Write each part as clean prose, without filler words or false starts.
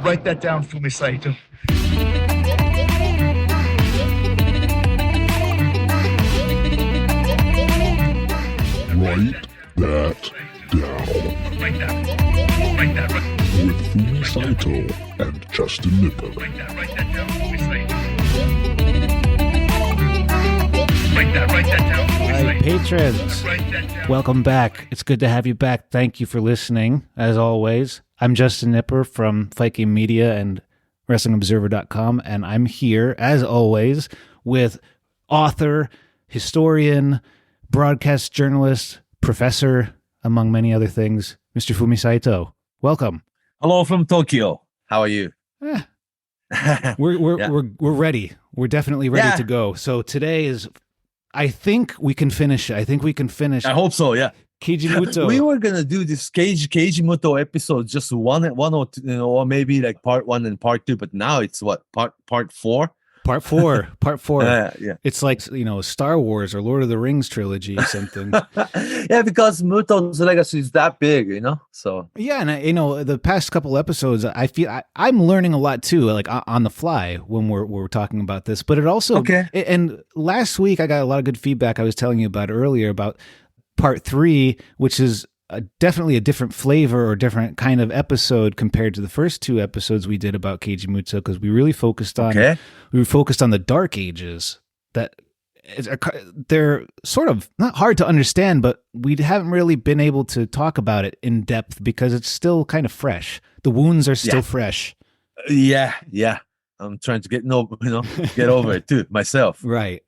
Write that down for me, Saito. Write that down. Write that. With Fumi Saito and Justin Knipper. Write that down for me, Saito. Write that down for me, All right, Saito. patrons, Write that down. welcome back. It's good to have you back. Thank you for listening, as always. I'm Justin Knipper from Fight Game Media and WrestlingObserver.com, and I'm here, as always, with author, historian, broadcast journalist, professor, among many other things, Mr. Fumi Saito. Welcome. Hello from Tokyo. How are you? Eh, we're Yeah. we're ready. We're definitely ready Yeah. to go. So today is, I think we can finish. I I hope so. Yeah. Keiji Muto. We were gonna do this Keiji Muto episode, just one or two, or maybe like part 1 and part 2. But now it's what part 4. Part four. Yeah. It's like, Star Wars or Lord of the Rings trilogy or something. Yeah, because Muto's legacy is that big, So Yeah, and the past couple episodes, I feel I'm learning a lot too, like on the fly when we're talking about this. But it also, Okay. And last week I got a lot of good feedback. I was telling you about earlier about part 3, which is definitely a different flavor or different kind of episode compared to the first 2 episodes we did about Keiji Muto, because we really focused on the Dark Ages. That they're sort of not hard to understand, but we haven't really been able to talk about it in depth because it's still kind of fresh. The wounds are still fresh. yeah. I'm trying to get over it too myself. Right.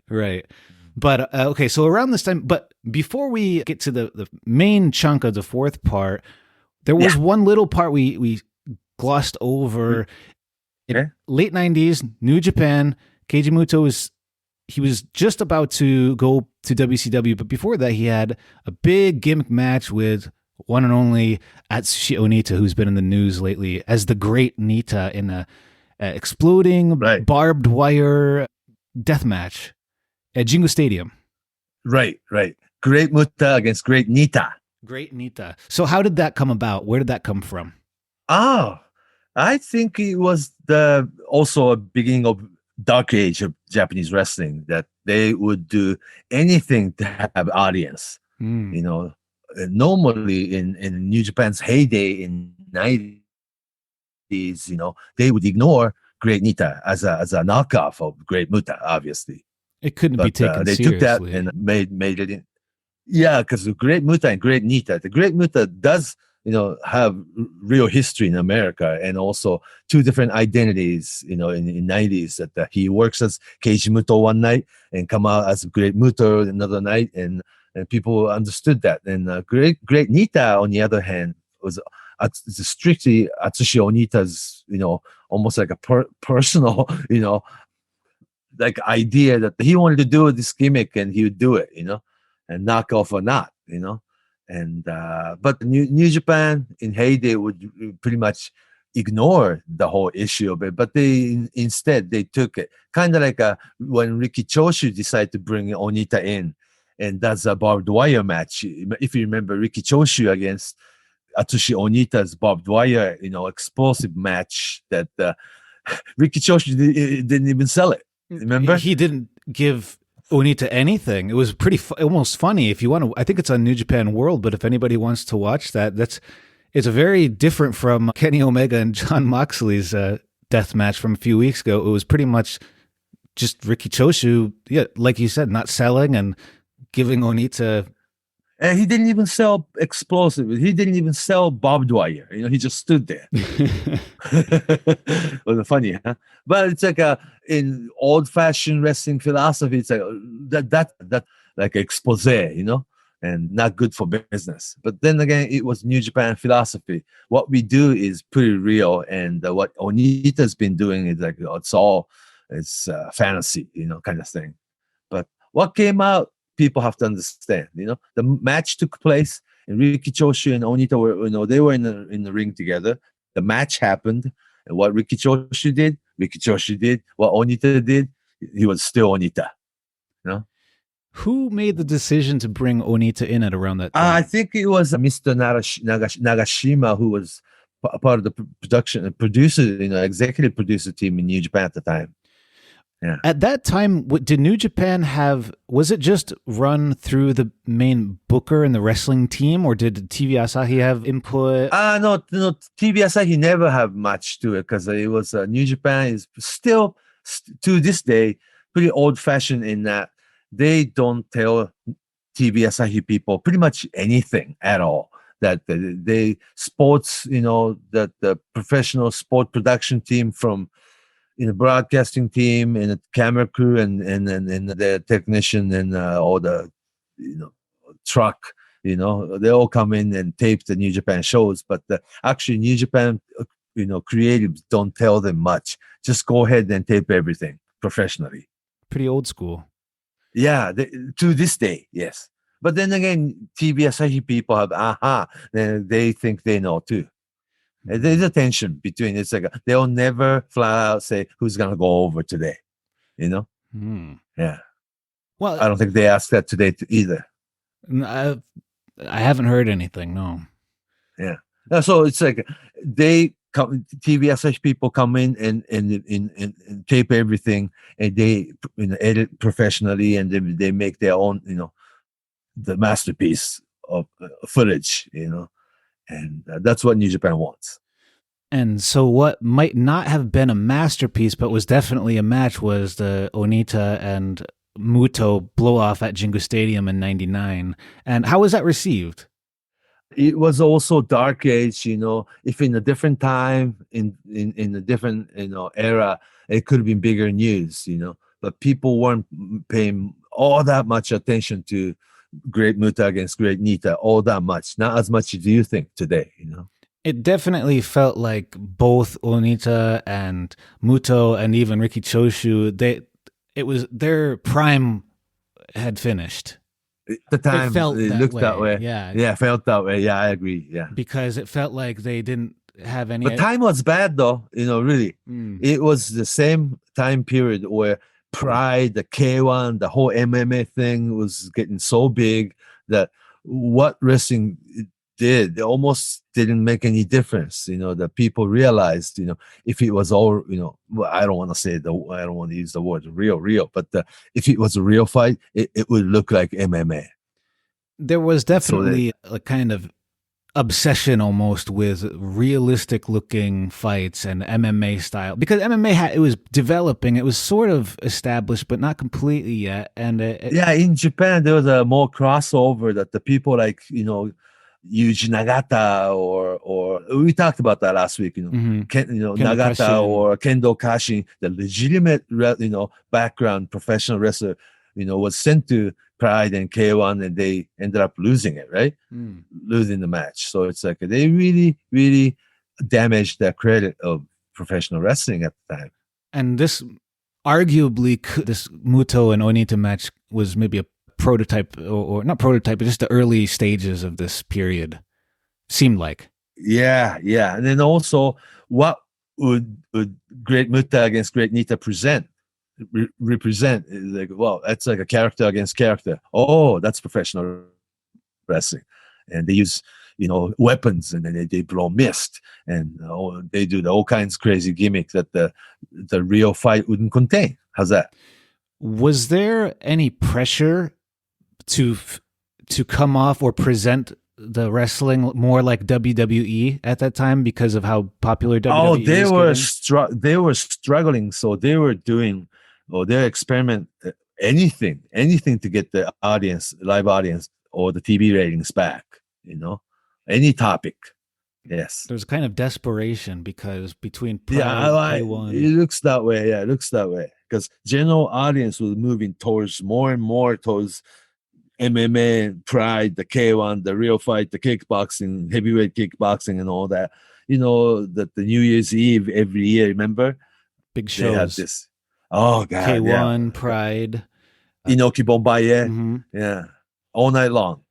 But okay, so around this time, but before we get to the main chunk of the fourth part, there was one little part we glossed over. In late 90s, New Japan, Keiji Muto was just about to go to WCW, but before that he had a big gimmick match with one and only Atsushi Onita, who's been in the news lately as the Great Nita in a exploding barbed wire death match at Jingu Stadium. Right. Great Muta against Great Nita. Great Nita. So how did that come about? Where did that come from? Oh, I think it was also a beginning of dark age of Japanese wrestling, that they would do anything to have audience. Normally in New Japan's heyday in 90s, they would ignore Great Nita as a knockoff of Great Muta, obviously. It couldn't be taken they seriously. took that and made it in. Yeah, because the Great Muta and Great Nita. The Great Muta does, have real history in America, and also 2 different identities, in 90s, that he works as Keiji Muto one night and come out as Great Muto another night, and people understood that. And Great Nita, on the other hand, was strictly Atsushi Onita's, almost like a personal, like idea that he wanted to do this gimmick and he would do it, and knock off or not, and but New Japan in heyday would pretty much ignore the whole issue of it, but instead they took it kind of like when Riki Choshu decided to bring Onita in, and that's a barbed wire match. If you remember, Riki Choshu against Atsushi Onita's barbed wire, explosive match that Riki Choshu didn't even sell it. Remember? He didn't give Onita anything. It was pretty almost funny. If you want to, I think it's on New Japan World, but if anybody wants to watch that, it's very different from Kenny Omega and John Moxley's death match from a few weeks ago. It was pretty much just Riki Choshu, like you said, not selling and giving Onita. And he didn't even sell explosives. He didn't even sell barbed wire. He just stood there. Well, funny, huh? But it's like in old-fashioned wrestling philosophy, it's like that like expose, and not good for business. But then again, it was New Japan philosophy. What we do is pretty real, and what Onita's been doing is like it's fantasy, kind of thing. But what came out, people have to understand. The match took place, and Riki Choshu and Onita were, they were in the ring together. The match happened, and what Riki Choshu did. What Onita did, he was still Onita. Who made the decision to bring Onita in at around that time? I think it was Mr. Nagashima, who was part of the production producer, executive producer team in New Japan at the time. Yeah. At that time, did New Japan was it just run through the main booker and the wrestling team, or did TV Asahi have input? No, TV Asahi never have much to it, because it was New Japan is still to this day pretty old fashioned in that they don't tell TV Asahi people pretty much anything at all. That they sports, that the professional sport production team from broadcasting team and the camera crew and the technician and all the truck, they all come in and tape the New Japan shows. But actually New Japan creatives don't tell them much. Just go ahead and tape everything professionally. Pretty old school. Yeah, to this day, yes. But then again, TV Asahi people have they think they know too. There's a tension between, it's like they'll never flat out say who's gonna go over today, Yeah. Well, I don't think they asked that today either. I haven't heard anything. No. Yeah. So it's like they come, TV Asahi people come in and tape everything, and they edit professionally, and they make their own the masterpiece of footage, and that's what New Japan wants. And so what might not have been a masterpiece, but was definitely a match, was the Onita and Muto blow-off at Jingu Stadium in 99. And how was that received? It was also dark age, if in a different time, in a different, era, it could have been bigger news, but people weren't paying all that much attention to Great Muta against Great Nita, all that much. Not as much as you think today, It definitely felt like both Onita and Muto and even Riki Choshu, it was their prime had finished. At the time, it looked that way. Yeah, felt that way. Yeah, I agree. Yeah, because it felt like they didn't have any. But time was bad, though. Really, It was the same time period where Pride, the K1, the whole MMA thing was getting so big that what wrestling did, it almost didn't make any difference. The people realized, if it was all, I don't want to use the word real, but if it was a real fight, it would look like MMA. There was definitely a kind of obsession almost with realistic looking fights and MMA style, because MMA it was developing, it was sort of established but not completely yet. And in Japan there was a more crossover that the people like Yuji Nagata or we talked about that last week, Nagata Kashin. or Kendo Kashin, the legitimate background professional wrestler was sent to Pride and K1, and they ended up losing it, right? Losing the match. So it's like they really, really damaged the credit of professional wrestling at the time. And this arguably, this Muto and Onita match was maybe a prototype, or not prototype, but just the early stages of this period, seemed like. Yeah. And then also, what would Great Muta against Great Nita represent? Like, well, that's like a character against character. Oh, that's professional wrestling. And they use weapons, and then they blow mist, and they do all kinds of crazy gimmicks that the real fight wouldn't contain. How's that? Was there any pressure to come off or present the wrestling more like WWE at that time because of how popular WWE they were struggling, so they were doing their experiment, anything to get the live audience or the TV ratings back, any topic. Yes. There's kind of desperation because between Pride and K1. It looks that way. Yeah, it looks that way. Because general audience was moving towards more and more towards MMA, Pride, the K1, the real fight, the kickboxing, heavyweight kickboxing and all that. That the New Year's Eve every year, remember? Big shows. They had this. Oh, God. K1, Pride. Inoki Bombaye. Yeah. All night long.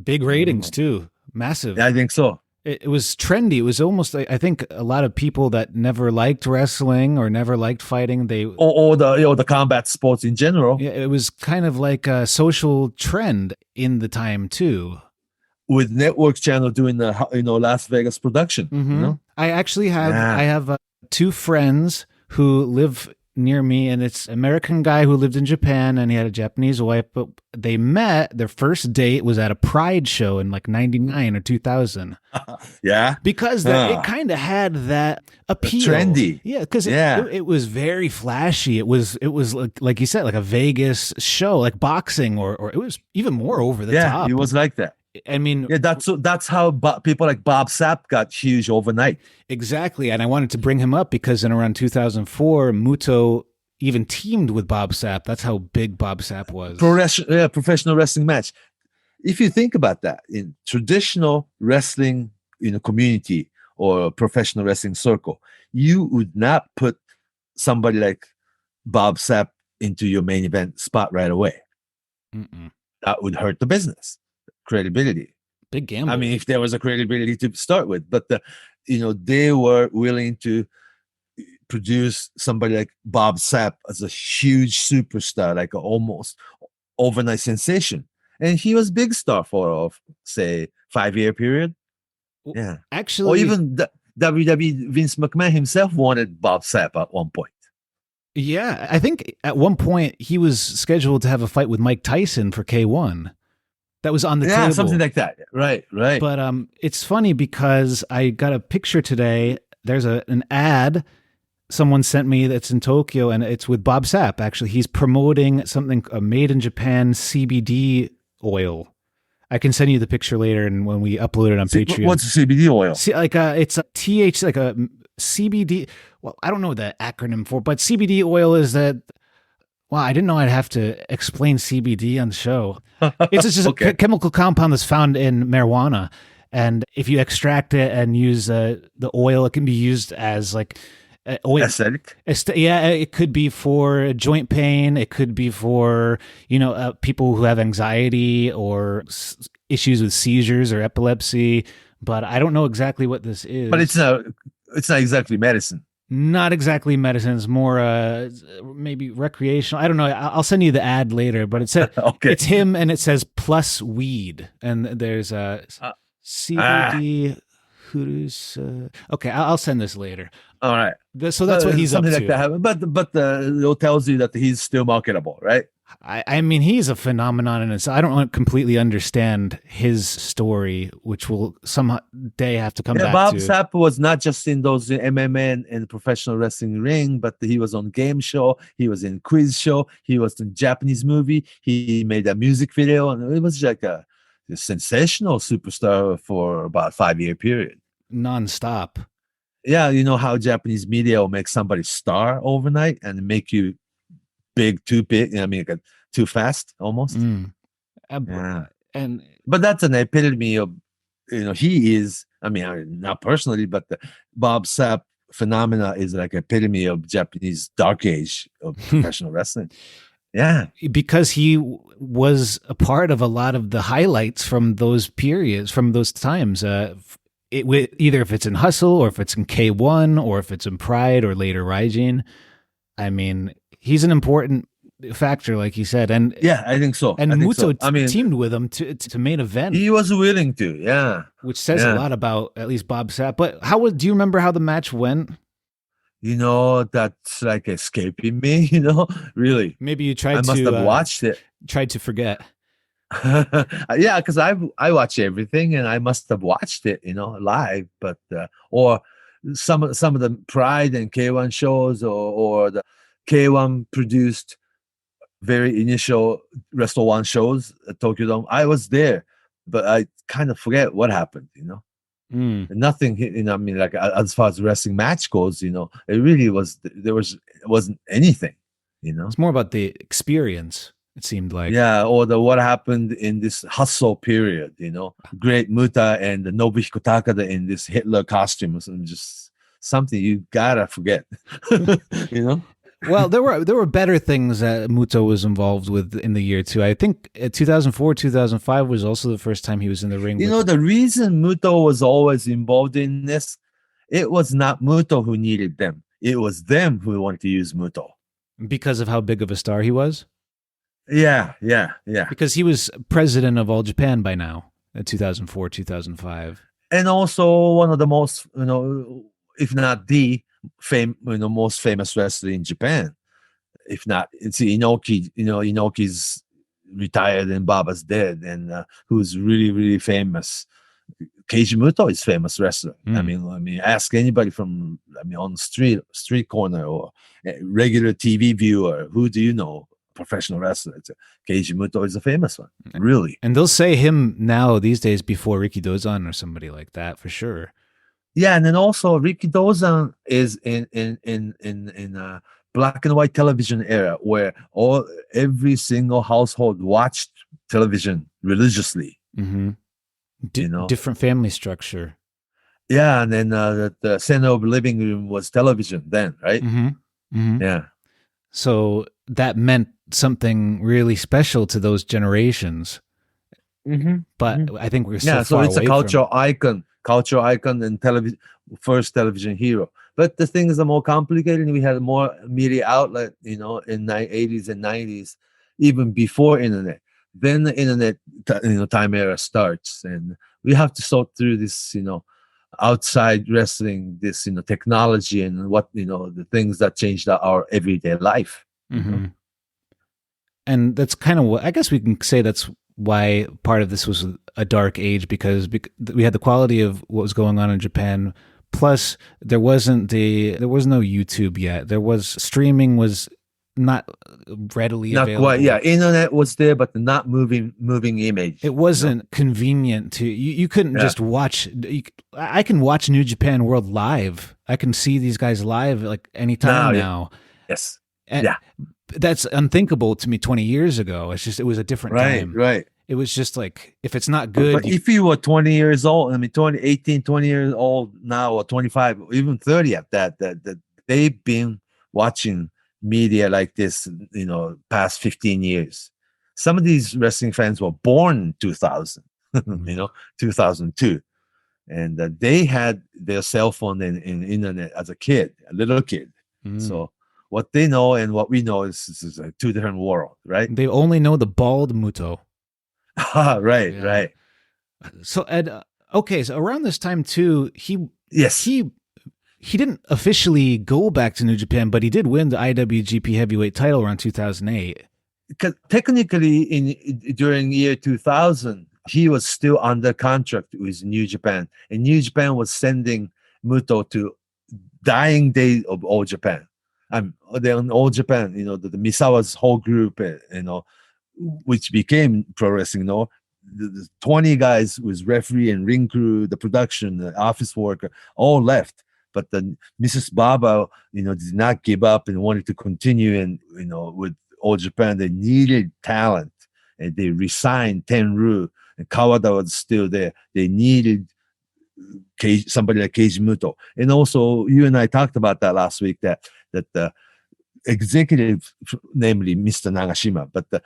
Big ratings, too. Massive. Yeah, I think so. It was trendy. It was almost like, I think a lot of people that never liked wrestling or never liked fighting, or the combat sports in general. Yeah, it was kind of like a social trend in the time, too. with network channel doing the Las Vegas production. I actually have Yeah. I have two friends who live near me, and it's American guy who lived in Japan, and he had a Japanese wife, but they met. Their first date was at a Pride show in like 99 or 2000. Yeah, Because it kind of had that appeal. trendy. Yeah, because Yeah. it was very flashy. It was like you said, like a Vegas show, like boxing, or it was even more over the top. It was like that. I mean, Yeah, that's how people like Bob Sapp got huge overnight. exactly. And I wanted to bring him up because in around 2004, Muto even teamed with Bob Sapp. That's how big Bob Sapp was. Professional wrestling match. If you think about that, in traditional wrestling, community or professional wrestling circle, you would not put somebody like Bob Sapp into your main event spot right away. Mm-mm. That would hurt the business credibility. Big gamble. I mean, if there was a credibility to start with, but they were willing to produce somebody like Bob Sapp as a huge superstar, like an almost overnight sensation, and he was big star for say 5-year period. Yeah, actually, or even WWE Vince McMahon himself wanted Bob Sapp at one point. Yeah, I think at one point he was scheduled to have a fight with Mike Tyson for K1. That was on the table. Something like that. Right. But it's funny because I got a picture today. There's an ad someone sent me that's in Tokyo, and it's with Bob Sapp. Actually, he's promoting something, a made in Japan CBD oil. I can send you the picture later, and when we upload it on Patreon. What's CBD oil? See, it's a TH, like a CBD. Well, I don't know the acronym for, but CBD oil is that. Wow, I didn't know I'd have to explain CBD on the show. It's just Okay. a chemical compound that's found in marijuana, and if you extract it and use the oil, it can be used as like oil. Aesthetic. It could be for joint pain. It could be for people who have anxiety or issues with seizures or epilepsy. But I don't know exactly what this is. But it's not exactly medicine. Not exactly medicine. It's more maybe recreational. I don't know. I'll send you the ad later. But it said Okay. it's him, and it says plus weed, and there's CBD. Okay, I'll send this later. All right. So that's what he's up something to. like that. But it tells you that he's still marketable, right? I mean, he's a phenomenon, and I don't completely understand his story, which will some day have to come back Bob to. Sapp was not just in those MMA and professional wrestling ring, but he was on game show. He was in quiz show. He was in Japanese movie. He made a music video, and it was like a sensational superstar for about 5-year period. Non-stop. Yeah, you know how Japanese media will make somebody star overnight and make you too big. I mean, too fast almost. Yeah. But that's an epitome of, he is. I mean, not personally, but the Bob Sapp phenomena is like epitome of Japanese dark age of professional wrestling. Yeah, because he was a part of a lot of the highlights from those periods, from those times. Either if it's in Hustle, or if it's in K1, or if it's in Pride, or later Raijin. I mean, he's an important factor, like you said, and yeah, I think so. And Muto so. teamed with him to main event. He was willing to, yeah, which says a lot about at least Bob Sapp. But do you remember how the match went? That's like escaping me. Really. Maybe you tried. I must have watched it. Tried to forget. Yeah, because I watch everything, and I must have watched it, live. But or some of the Pride and K1 shows, or the K1 produced very initial Wrestle One shows at Tokyo Dome. I was there, but I kind of forget what happened. Nothing. I mean, like as far as the wrestling match goes, it really wasn't anything. It's more about the experience. It seemed like. Yeah, or what happened in this Hustle period, Great Muta and the Nobuhiko Takada in this Hitler costume, and just something you gotta forget, Well, there were better things that Muto was involved with in the year too. I think 2004, 2005 was also the first time he was in the ring. The reason Muto was always involved in this, it was not Muto who needed them. It was them who wanted to use Muto. Because of how big of a star he was? Yeah. Because he was president of All Japan by now. 2004, 2005. And also one of the most, if not the most famous wrestler in Japan. If not, it's Inoki. Inoki's retired and Baba's dead, and who's really, really famous. Keiji Muto is famous wrestler. I mean, ask anybody from, on the street corner or a regular TV viewer, who do you know? Professional wrestler. Keiji Muto is a famous one, really. And they'll say him now these days before Riki Dozan or somebody like that for sure. Yeah, and then also Riki Dozan is in black and white television era where every single household watched television religiously. Mm-hmm. Different family structure. Yeah, and then the center of the living room was television then, right? Mm-hmm. Mm-hmm. Yeah. So that meant something really special to those generations. Mm-hmm. But I think we're so so far it's a away cultural icon and first television hero. But the thing is more complicated. We had more media outlet, in the 80s and 90s, even before internet. Then the internet, time era starts, and we have to sort through this, outside wrestling, this, technology and what, the things that changed our everyday life. Mm-hmm. And that's kind of what, I guess we can say that's why part of this was a dark age, because we had the quality of what was going on in Japan. Plus, there was no YouTube yet. Streaming was not readily available. Not quite, yeah. Internet was there, but not moving image. It wasn't convenient to you. Couldn't just watch. I can watch New Japan World live. I can see these guys live like anytime now. Yes. And that's unthinkable to me 20 years ago. It was a different time. Right. It was just like, if it's not good. But if you were 20 years old, 20 years old now, or 25, or even 30 at that they've been watching media like this, past 15 years. Some of these wrestling fans were born in 2000, 2002. And they had their cell phone and internet as a little kid. So what they know and what we know is a two different world, right? They only know the bald Muto. Right. So Ed, okay, so around this time too, he didn't officially go back to New Japan, but he did win the IWGP Heavyweight title around 2008. Because technically, during year 2000, he was still under contract with New Japan, and New Japan was sending Muto to dying day of All Japan. They're in All Japan, the Misawa's whole group, which became pro wrestling. The 20 guys with referee and ring crew, the production, the office worker, all left. But the Mrs. Baba, did not give up and wanted to continue. And, with All Japan, they needed talent. And they resigned Tenryu, and Kawada was still there. They needed somebody like Keiji Muto. And also, you and I talked about that last week, that the executive, namely Mr. Nagashima, but the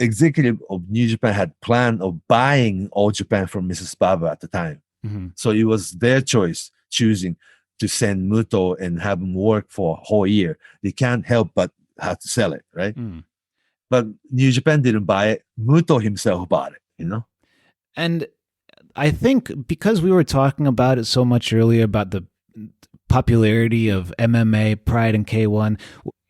executive of New Japan had planned of buying All Japan from Mrs. Baba at the time. Mm-hmm. So it was their choice, choosing to send Muto and have him work for a whole year. They can't help but have to sell it, right? But New Japan didn't buy it. Muto himself bought it, And I think because we were talking about it so much earlier about the popularity of MMA, Pride, and K1,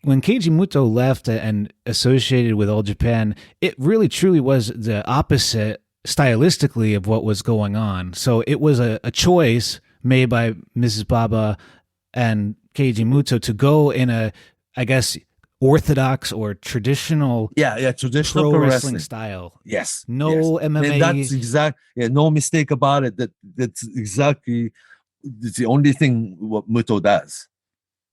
when Keiji Muto left and associated with All Japan, it really truly was the opposite stylistically of what was going on. So it was a choice made by Mrs. Baba and Keiji Muto to go in a, I guess, orthodox or traditional traditional pro wrestling style. Yes. No yes. MMA. And that's no mistake about it. That's exactly the only thing what Muto does.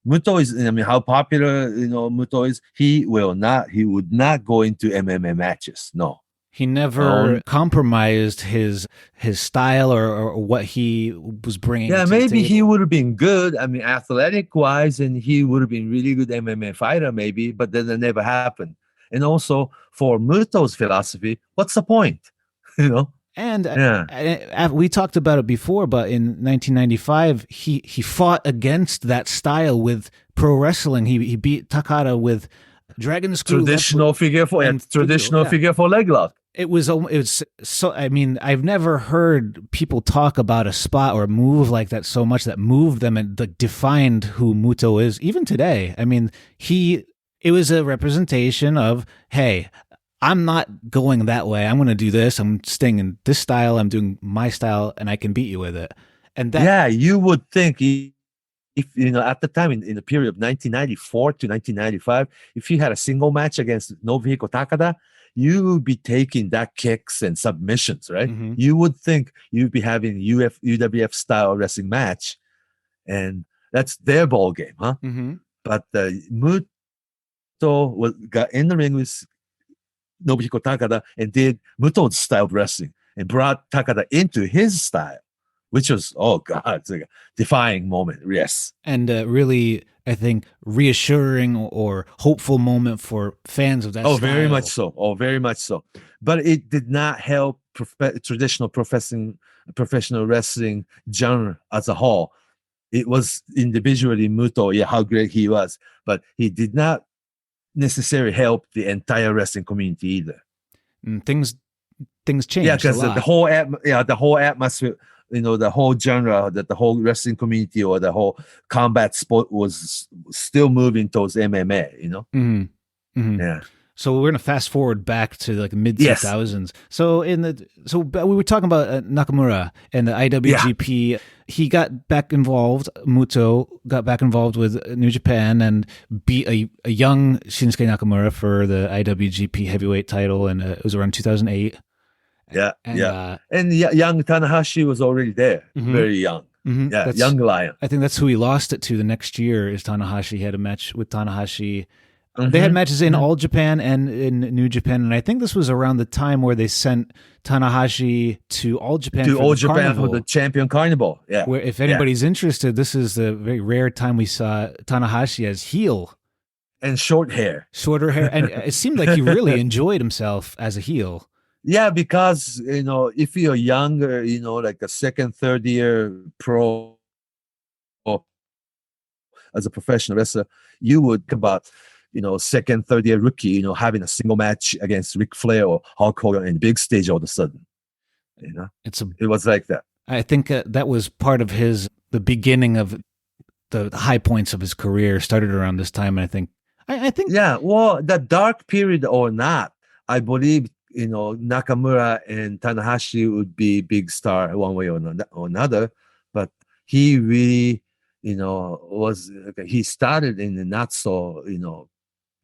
Muto is, how popular, Muto is, he would not go into MMA matches. No. He never compromised his style or what he was bringing. Yeah, to maybe the table. he would have been good. Athletic wise, and he would have been really good MMA fighter, maybe. But then it never happened. And also for Muto's philosophy, what's the point? And we talked about it before, but in 1995, he fought against that style with pro wrestling. He beat Takada with Dragon Screw traditional figure four leg lock. It was so, I mean, I've never heard people talk about a spot or a move like that so much that moved them and like defined who Muto is even today. I mean, it was a representation of, hey, I'm not going that way. I'm going to do this. I'm staying in this style. I'm doing my style and I can beat you with it. And that, yeah, you would think if you know, at the time in the period of 1994 to 1995, if you had a single match against Nobuhiko Takada, you would be taking that kicks and submissions, right? Mhm. You would think you'd be having UWF style wrestling match, and that's their ball game, huh? Mhm. But Muto got in the ring with Nobuhiko Takada and did Muto's style of wrestling and brought Takada into his style, which was, oh God, it's like a defying moment. Yes. And really, I think, reassuring or hopeful moment for fans of that Oh, style. very much so. Oh, very much so. But it did not help traditional professional wrestling genre as a whole. It was individually Muto, yeah, how great he was, but he did not necessarily help the entire wrestling community either. And things changed. Yeah, because a lot. the whole atmosphere, you know, the whole genre, that the whole wrestling community or the whole combat sport was still moving towards MMA, you know? Mhm. Mhm. Yeah. So we're gonna fast forward back to like mid 2000s. So we were talking about Nakamura and the IWGP. He got back involved. Muto got back involved with New Japan and beat a young Shinsuke Nakamura for the IWGP heavyweight title, and it was around 2008. Yeah, And, and young Tanahashi was already there, Mhm. very young. Mhm. Yeah, young lion. I think that's who he lost it to the next year. Is Tanahashi. He had a match with Tanahashi. Mm-hmm. They had matches in All Japan and in New Japan, and I think this was around the time where they sent Tanahashi to All Japan For the Champion Carnival. Yeah, where if anybody's interested, this is the very rare time we saw Tanahashi as heel, and shorter hair, and it seemed like he really enjoyed himself as a heel. Yeah, because you know, if you're younger, you know, like a second, third year pro as a professional wrestler, you would think about, you know, second, third year rookie, you know, having a single match against Ric Flair or Hulk Hogan in the big stage all of a sudden. You know, it was like that. I think that was part of the beginning of the high points of his career started around this time. And I think, yeah, well, the dark period or not, I believe, you know, Nakamura and Tanahashi would be big star one way or another, but he really, you know, he started in the not so, you know,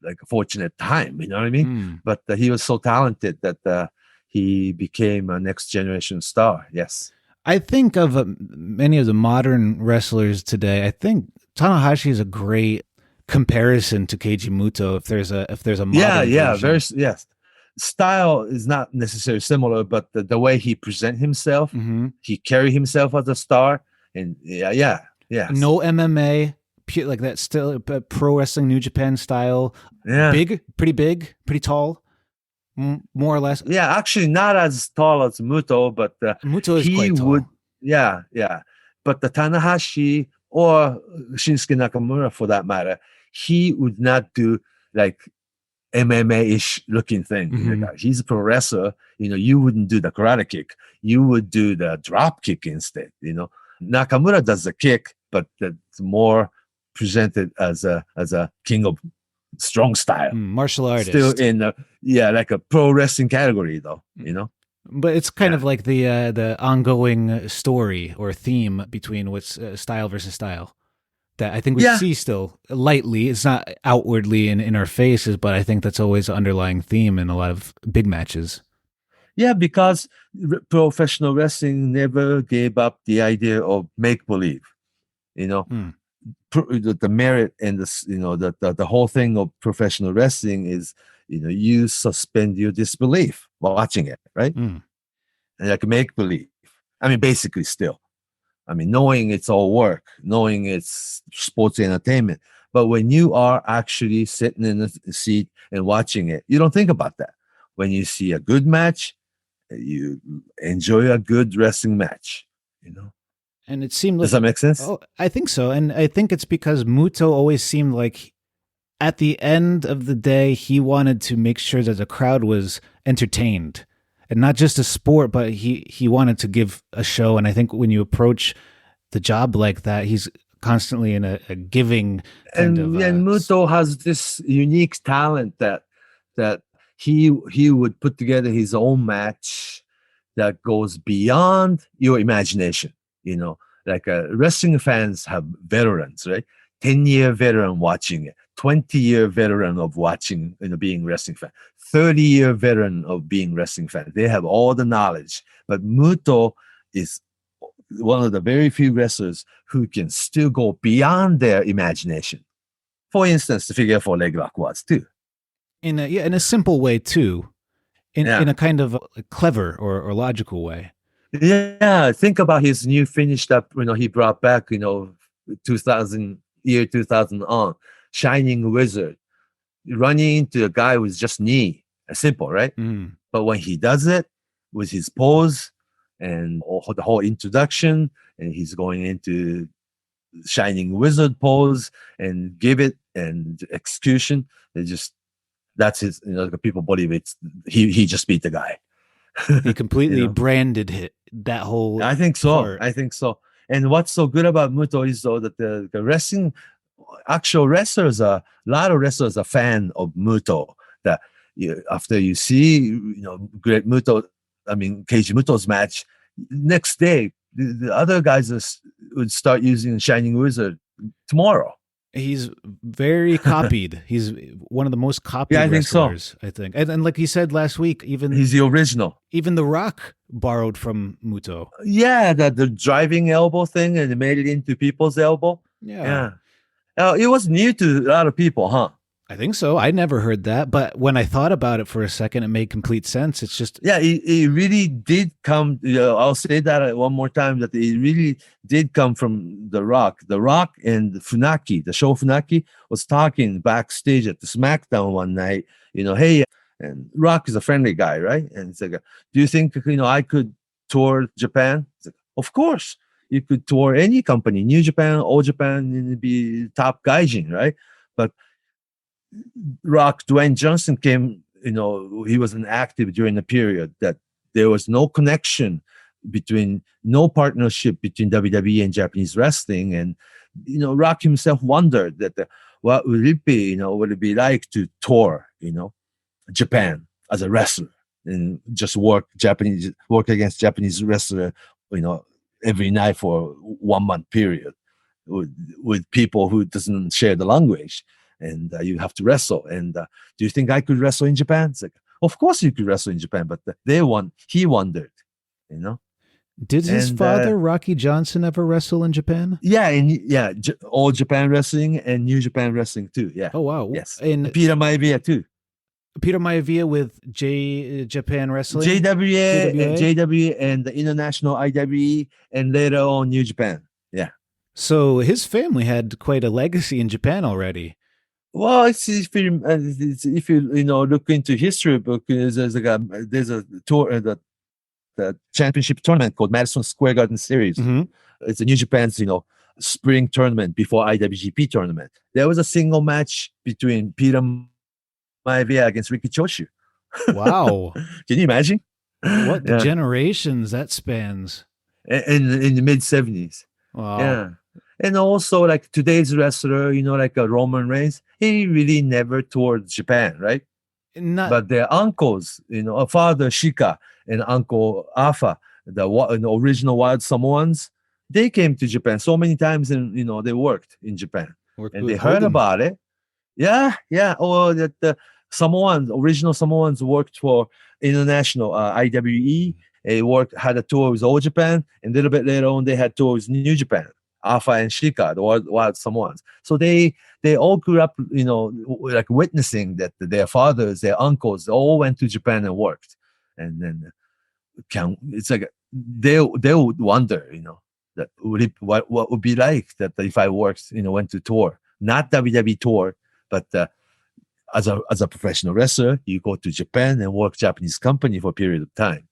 like a fortunate time, you know what I mean? But he was so talented that he became a next generation star. Yes. I think of many of the modern wrestlers today. I think Tanahashi is a great comparison to Keiji Muto. If there's a modern version. Yes. Style is not necessarily similar, but the way he present himself, he carry himself as a star, and yeah. No MMA. Like that, still pro wrestling, New Japan style. Yeah, pretty tall, more or less. Yeah, actually not as tall as Muto, but Muto is quite tall. Yeah. But the Tanahashi or Shinsuke Nakamura, for that matter, he would not do like MMA-ish looking thing. Like, he's a pro wrestler. You know, you wouldn't do the karate kick. You would do the drop kick instead. You know, Nakamura does the kick, but that's more presented as a king of strong style, martial artist, still in like a pro wrestling category though, you know. But it's kind of like the ongoing story or theme between what's style versus style that I think we see still lightly. It's not outwardly in our faces, but I think that's always an underlying theme in a lot of big matches. Yeah, because professional wrestling never gave up the idea of make believe, you know. The merit and the whole thing of professional wrestling is, you know, you suspend your disbelief while watching it, right? And like make believe. I mean, basically, still, I mean, knowing it's all work, knowing it's sports entertainment, but when you are actually sitting in the seat and watching it, you don't think about that. When you see a good match, you enjoy a good wrestling match, you know. And it seemed like, does that make sense? Oh, I think so. And I think it's because Muto always seemed like at the end of the day, he wanted to make sure that the crowd was entertained. and not just a sport, but he wanted to give a show. And I think when you approach the job like that, he's constantly in a giving kind of. And Muto has this unique talent that he would put together his own match that goes beyond your imagination. You know, like wrestling fans have veterans, right? 10-year veteran watching it, 20-year veteran of watching, being wrestling fan, 30-year veteran of being wrestling fan. They have all the knowledge, but Muto is one of the very few wrestlers who can still go beyond their imagination. For instance, the figure 4 leg lock was too. In a simple way too, in a kind of clever or logical way. Yeah, think about his new finished up. He brought back 2000 on Shining Wizard, running into a guy with just knee. Simple, right? Mm. But when he does it with his pose and the whole introduction, and he's going into Shining Wizard pose and give it and execution, that's his. People believe he just beat the guy. He completely branded that whole. I think so. part. I think so. And what's so good about Muto is though that the wrestling, actual wrestlers a lot of wrestlers are fan of Muto. That after you see great Muto, Keiji Muto's match, next day the other guys would start using Shining Wizard tomorrow. He's very copied. He's one of the most copied wrestlers, I think. And like he said last week, he's the original. Even The Rock borrowed from Muto. Yeah, the driving elbow thing, and they made it into people's elbow. Yeah. It was new to a lot of people, huh? I think so. I never heard that, but when I thought about it for a second, it made complete sense. It's just it really did come. I'll say that one more time, that it really did come from The Rock. The Rock and Funaki, the show Funaki, was talking backstage at the SmackDown one night. Hey, and Rock is a friendly guy, right? And it's like, do you think I could tour Japan? It's like, of course, you could tour any company, New Japan, All Japan, and be top gaijin, right? But Rock, Dwayne Johnson came, he wasn't active during the period that there was no connection no partnership between WWE and Japanese wrestling. And, Rock himself wondered that what would it be, would it be like to tour, Japan as a wrestler and just work against Japanese wrestler, every night for 1 month period with people who doesn't share the language. And you have to wrestle. And do you think I could wrestle in Japan? It's like, of course you could wrestle in Japan, but he wondered, Did his father, Rocky Johnson, ever wrestle in Japan? Yeah, All Japan Wrestling and New Japan Wrestling too. Yeah. Oh wow. Yes. And Peter Maivia too. Peter Maivia with Japan Wrestling, JW, and the International IWE, and later on New Japan. Yeah. So his family had quite a legacy in Japan already. Well, if you look into history book, there's a tour, the championship tournament called Madison Square Garden Series. Mm-hmm. It's a New Japan's spring tournament before IWGP tournament. There was a single match between Peter Maivia against Riki Choshu. Wow! Can you imagine? What the generations that spans? In the mid 70s. Wow. Yeah. And also, like today's wrestler, like a Roman Reigns, he really never toured Japan, right? But their uncles, father Shika and uncle Afa, the original Wild Samoans, they came to Japan so many times, and they worked in Japan, and they heard about it. Yeah. Or that the original Samoans worked for International IWE. They had a tour with All Japan, and a little bit later on, they had tours with New Japan. Alpha and Shika, the Wild Samoans. So they all grew up, like witnessing that their fathers, their uncles, all went to Japan and worked. And then it's like they would wonder, that what would be like that if I worked, went to tour, not WWE tour, but as a professional wrestler, you go to Japan and work Japanese company for a period of time.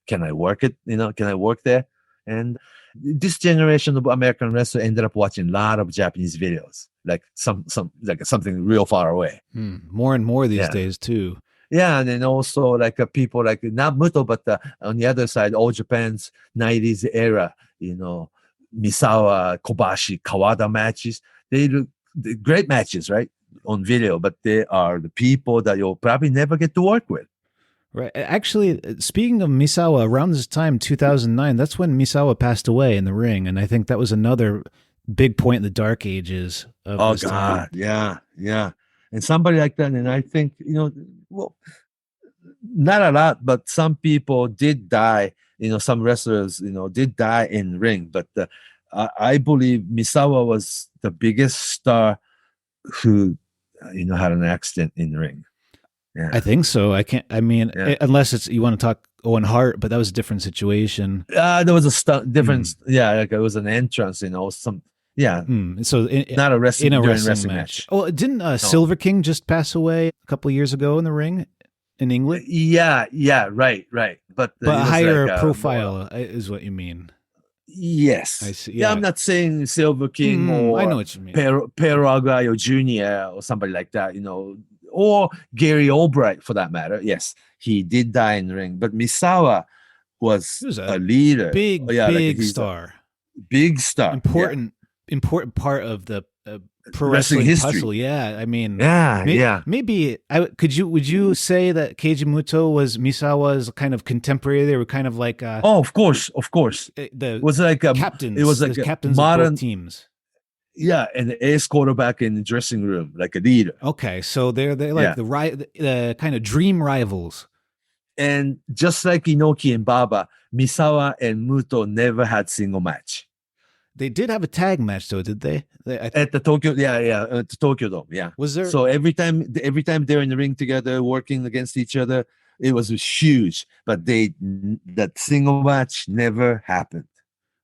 Can I work it? Can I work there? And this generation of American wrestlers ended up watching a lot of Japanese videos, like something real far away. More and more these days too. Yeah, and then also like people like not Muto, but on the other side, all Japan's 90s era, Misawa, Kobashi, Kawada matches. They look great matches, right? On video, but they are the people that you'll probably never get to work with. Right. Actually, speaking of Misawa, around this time, 2009, that's when Misawa passed away in the ring. And I think that was another big point in the dark ages of Oh, this God. time. Yeah. Yeah. And somebody like that. And I think, well, not a lot, but some people did die. Some wrestlers, did die in ring. But I believe Misawa was the biggest star who, had an accident in the ring. Yeah. I think so. Unless it's you want to talk Owen Hart, but that was a different situation. There was a difference. Yeah, like it was an entrance, So not a wrestling match. Oh, didn't Silver King just pass away a couple of years ago in the ring in England? Yeah, right. But a higher profile is what you mean. Yes. I see. Yeah, I'm not saying Silver King or I know what you mean. Pero Aguayo Jr. or somebody like that, or Gary Albright for that matter. Yes, he did die in the ring, but Misawa was a leader. Big star. Big star. Important part of the pro wrestling history. Puzzle. Yeah, I mean, maybe would you say that Keiji Muto was Misawa's kind of contemporary? They were kind of like of course. It was like captains. It was like captains modern of both teams. Yeah, and the ace quarterback in the dressing room, like a leader. Okay, so they're like the kind of dream rivals. And just like Inoki and Baba, Misawa and Muto never had single match. They did have a tag match, though, did they? At the Tokyo, at the Tokyo Dome, yeah. Was there? So every time they're in the ring together, working against each other, it was huge. But that single match never happened.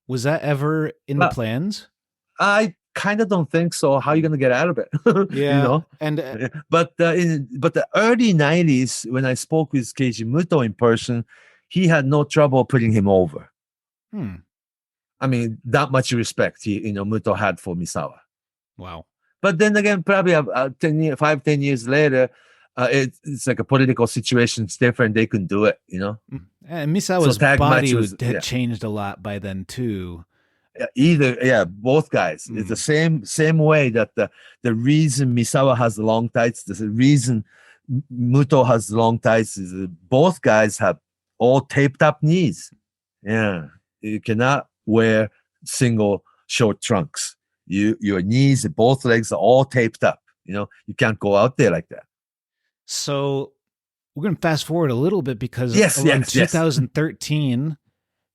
Was that ever in the plans? I kind of don't think so. How are you going to get out of it? Yeah, but the early 90s, when I spoke with Keiji Muto in person, he had no trouble putting him over. I mean, that much respect Muto had for Misawa. Wow. But then again, probably 5-10 years later, it's like a political situation's different. They couldn't do it, And Misawa's body had changed a lot by then too. Both guys. It's the same way that the reason Misawa has the long tights, the reason Muto has the long tights is that both guys have all taped up knees. Yeah, you cannot wear single short trunks. Your knees, both legs are all taped up. You can't go out there like that. So we're going to fast forward a little bit because around 2013.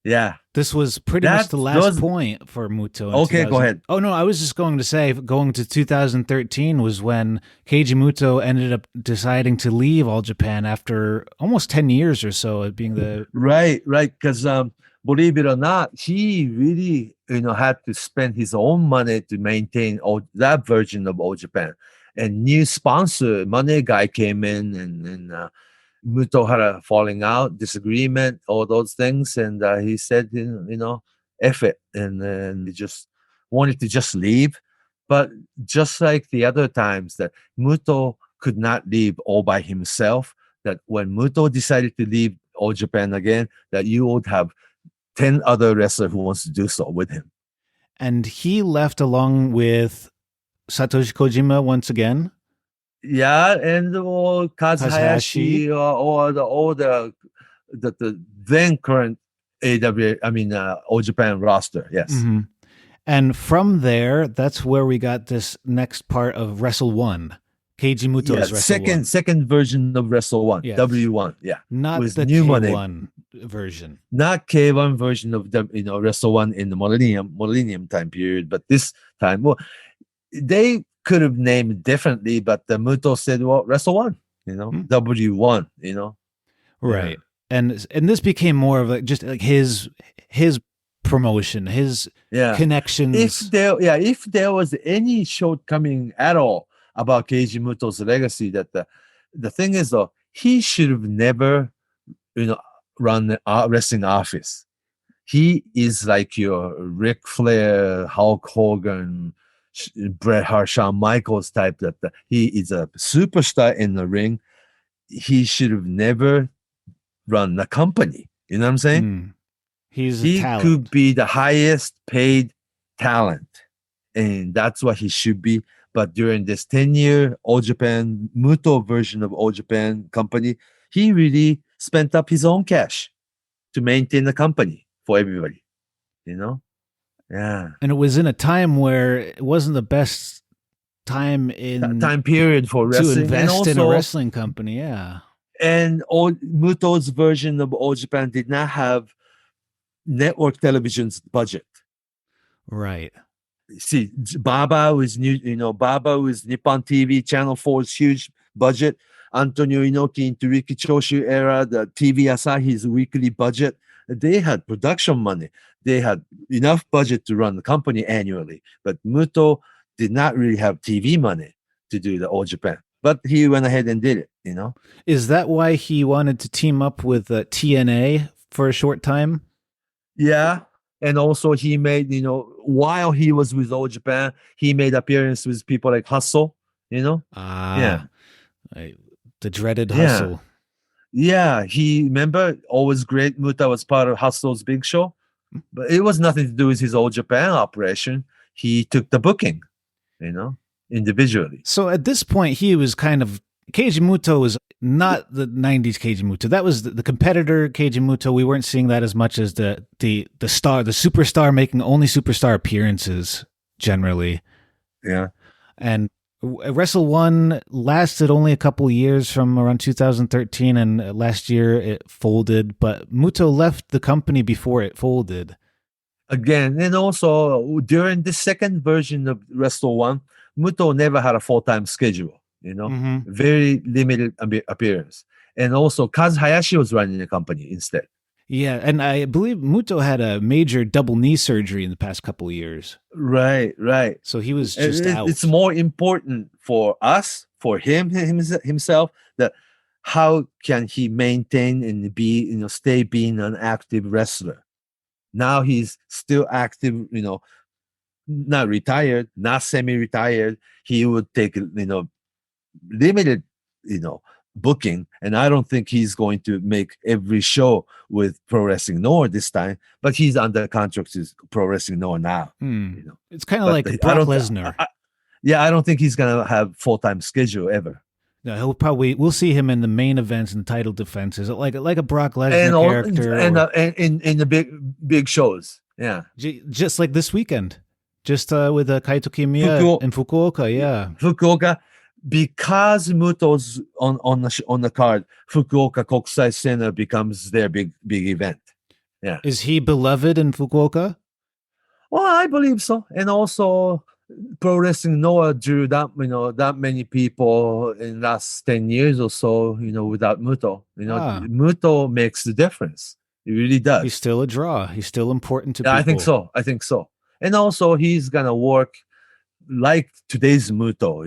Yeah. This was pretty much the last point for Muto. Okay, go ahead. Oh, no, I was just going to say going to 2013 was when Keiji Muto ended up deciding to leave All Japan after almost 10 years or so of being the... Right. Because believe it or not, he really, had to spend his own money to maintain that version of All Japan. And new sponsor, money guy came in and Muto had a falling out, disagreement, all those things. And he said, F it. And he just wanted to just leave. But just like the other times that Muto could not leave all by himself, that when Muto decided to leave All Japan again, that you would have 10 other wrestlers who wants to do so with him. And he left along with Satoshi Kojima once again. Yeah, and Kazuhashi or the then current All Japan roster. Yes. Mm-hmm. And from there, that's where we got this next part of Wrestle 1. Keiji Muto's Wrestle 1. Second version of Wrestle 1. Yes. W1. Yeah. Not the K1 version. Not K1 version of the Wrestle 1 in the Millennium time period, but this time, they could have named it differently, but the Muto said, Wrestle 1, W1, Right. Yeah. And this became more of just like his promotion, his connections. If there was any shortcoming at all about Keiji Muto's legacy, that the thing is though, he should have never, run a wrestling office. He is like your Ric Flair, Hulk Hogan, Bret Hart, Shawn Michaels type, that he is a superstar in the ring. he should have never run the company. You know what I'm saying? Mm. He's a He talent. could be the highest paid talent, and that's what he should be. But during this 10-year All Japan Muto version of All Japan company, he really spent up his own cash to maintain the company for everybody. You know? Yeah. And it was in a time where it wasn't the best time in Time period for to wrestling. invest and in a also, wrestling company. Yeah. and all Muto's version of All Japan did not have network television's budget. Right. See, Baba was Baba was Nippon TV, Channel 4's huge budget. Antonio Inoki into Riki Choshu era, the TV Asahi's weekly budget. They had production money. They had enough budget to run the company annually. But Muto did not really have TV money to do the All Japan. But he went ahead and did it, you know? Is that why he wanted to team up with TNA for a short time? Yeah. And also he made, while he was with All Japan, he made appearance with people like Hustle, Yeah. The dreaded Hustle. Yeah. He, remember, Always Great Muta was part of Hustle's big show, but it was nothing to do with his All Japan operation. He took the booking, individually. So at this point, he was kind of, Keiji Muto was not the 90s Keiji Muto. That was the competitor Keiji Muto. We weren't seeing that as much as the star, the superstar making only superstar appearances generally. Yeah. And Wrestle 1 lasted only a couple years from around 2013, and last year it folded, but Muto left the company before it folded. Again, and also during the second version of Wrestle 1, Muto never had a full-time schedule. Very limited appearance. And also Kaz Hayashi was running the company instead. Yeah, and I believe Muto had a major double knee surgery in the past couple of years. Right. So he was just out. It's more important for us, for himself, that how can he maintain and be, stay being an active wrestler. Now he's still active, not retired, not semi-retired. He would take, limited, booking, and I don't think he's going to make every show with Pro Wrestling Noah this time, but he's under contract with Pro Wrestling Noah now. It's kind of like Brock Lesnar. I don't think he's gonna have full-time schedule ever. No, we'll see him in the main events and title defenses, like a Brock Lesnar character, and in the big shows. Yeah, just like this weekend, just with Kaito Kiyomiya in Fukuoka. Yeah, Fukuoka. Because Muto's on the card, Fukuoka Kokusai Center becomes their big event. Yeah. Is he beloved in Fukuoka? Well, I believe so. And also Pro Wrestling Noah drew that many people in the last 10 years or so, without Muto. Muto makes the difference. He really does. He's still a draw. He's still important to people. I think so. And also he's gonna work like today's Muto,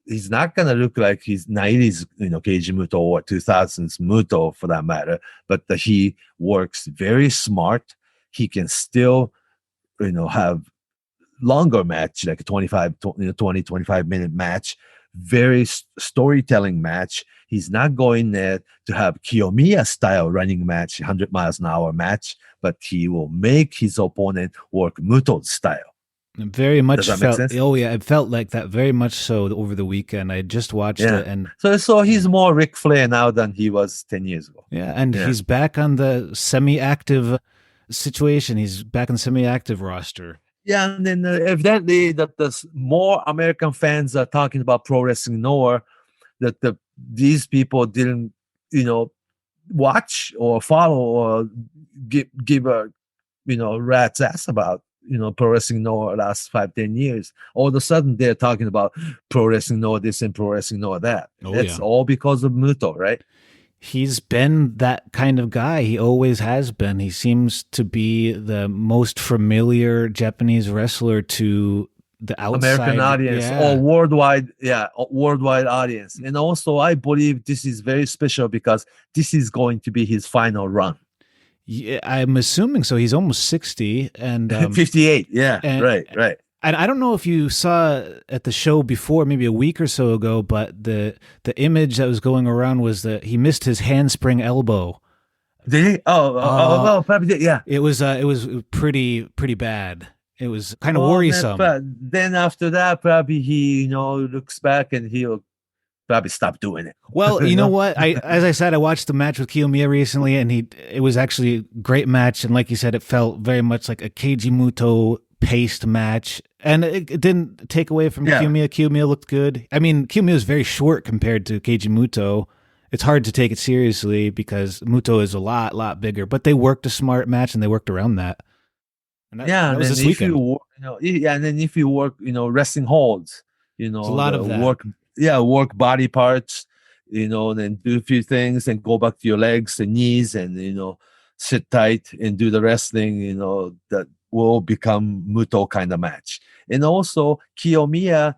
he's not gonna look like he's 90s, Keiji Muto or 2000s Muto for that matter, but he works very smart. He can still, have longer match, like a 25-minute match, very storytelling match. He's not going there to have Kiyomiya style running match, 100 miles an hour match, but he will make his opponent work Muto style. Very much felt. Oh yeah, it felt like that very much so over the weekend. I just watched it, and so he's more Ric Flair now than he was 10 years ago. Yeah, and he's back on the semi-active situation. He's back on the semi-active roster. Yeah, and then evidently that the more American fans are talking about Pro Wrestling Noah, that these people didn't, watch or follow or give a rat's ass about. Pro Wrestling Noah last 5-10 years. All of a sudden, they're talking about Pro Wrestling Noah this and Pro Wrestling Noah that. It's all because of Muto, right? He's been that kind of guy. He always has been. He seems to be the most familiar Japanese wrestler to the outside American audience or worldwide audience. And also, I believe this is very special because this is going to be his final run. Yeah, I'm assuming so. He's almost 60 and 58. Yeah, right. And I don't know if you saw at the show before, maybe a week or so ago, but the image that was going around was that he missed his handspring elbow. Did he? Oh, probably did. Yeah. It was pretty bad. It was kind of Oh, man, worrisome. but then after that, probably he, looks back and he'll probably stop doing it. Well, you know what? As I said, I watched the match with Kiyomiya recently, and it was actually a great match. And like you said, it felt very much like a Keiji Muto paced match, and it didn't take away from Kiyomiya. Kiyomiya looked good. I mean, Kiyomiya is very short compared to Keiji Muto. It's hard to take it seriously because Muto is a lot bigger. But they worked a smart match, and they worked around that. And that was this weekend. And then if you work, wrestling holds, There's a lot of that. work body parts, and then do a few things and go back to your legs and knees and, sit tight and do the wrestling, that will become Muto kind of match. And also Kiyomiya,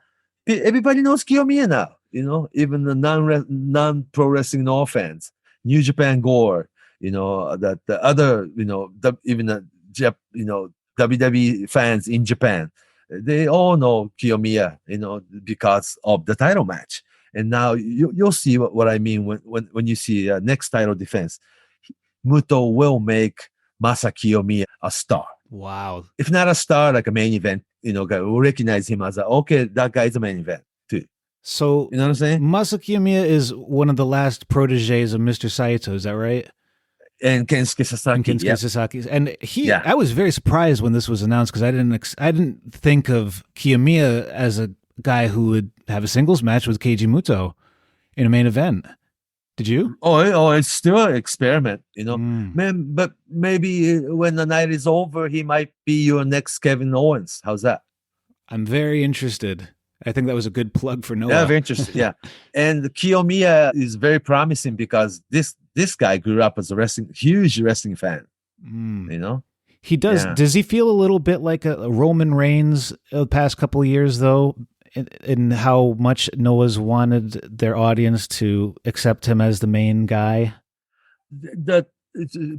everybody knows Kiyomiya now, even the non-pro wrestling Noah fans, New Japan Gore, that the other, even the WWE fans in Japan, they all know Kiyomiya, because of the title match. And now you'll see what I mean when you see next title defense. Muto will make Masa Kiyomiya a star. Wow. If not a star, like a main event, guy will recognize him as that guy's a main event too. So, you know what I'm saying? Masa Kiyomiya is one of the last proteges of Mr. Saito, is that right? And Kensuke Sasaki. And I was very surprised when this was announced because I didn't think of Kiyomiya as a guy who would have a singles match with Keiji Muto in a main event. Did you? Oh, it's still an experiment, Man, but maybe when the night is over, he might be your next Kevin Owens. How's that? I'm very interested. I think that was a good plug for Noah. Yeah, very interested. Yeah, and Kiyomiya is very promising because this guy grew up as a huge wrestling fan. He does. Yeah. Does he feel a little bit like a Roman Reigns the past couple of years, though, in how much Noah's wanted their audience to accept him as the main guy? The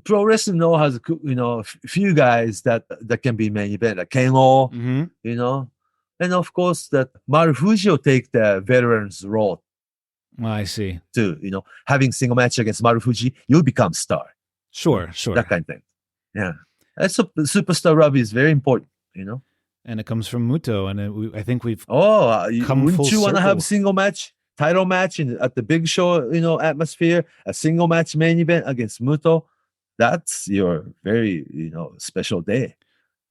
pro wrestling Noah has a few guys that can be main event, like Ken-O, and of course that Marufuji will take the veterans role. Oh, I see. Too, having single match against Marufuji, you'll become star. Sure. That kind of thing. Yeah. That's superstar rub is very important, And it comes from Muto, and I think we've wouldn't you want to have single match, title match at the big show, atmosphere, a single match main event against Muto? That's your very, special day.